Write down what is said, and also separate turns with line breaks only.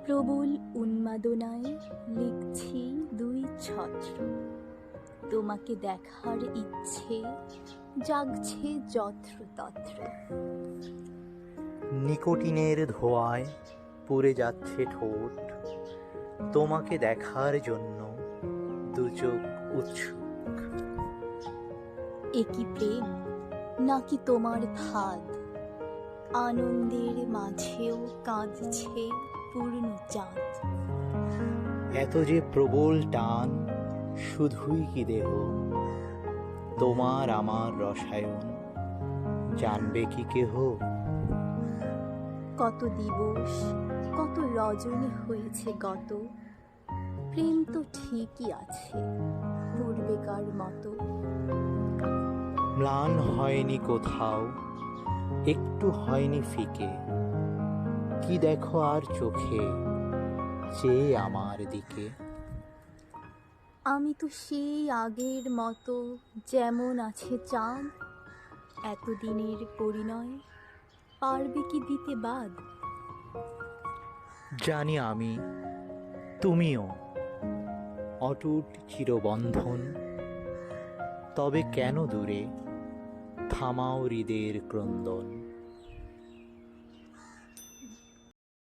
প্রবল উন্মাদনায় লিখছি দুই ছত্র, তোমাকে দেখার ইচ্ছে জাগছে যত্রতত্র।
নিকোটিনের ধোঁয়ায় পুড়ে যাচ্ছে ঠোঁট, তোমাকে দেখার জন্য দুচোখ উৎসুক।
এ কি প্রেম নাকি তোমার ফাঁদ? আনন্দের মাঝেও কাঁদছে পূর্ণ চাঁদ।
এত যে প্রবল টান, শুধুই কি দেহ? তোমার আমার রসায়ন জানবে কি কেহ?
কত দিবস কত রজনী হয়েছে গত, প্রেম তো ঠিকই আছে পূর্বেকার মতো।
ম্লান হয়নি কোথাও, একটু হয়নি ফিকে। কি দেখো আর চোখে চেয়ে আমার দিকে?
আমি তো সেই আগের মতো যেমন আছে চাঁদ, এতদিনের পরিণয় পারবে কি দিতে বাদ?
জানি আমি, তুমিও অটুট চিরবন্ধন। তবে কেন দূরে থামাও হৃদের ক্রন্দন?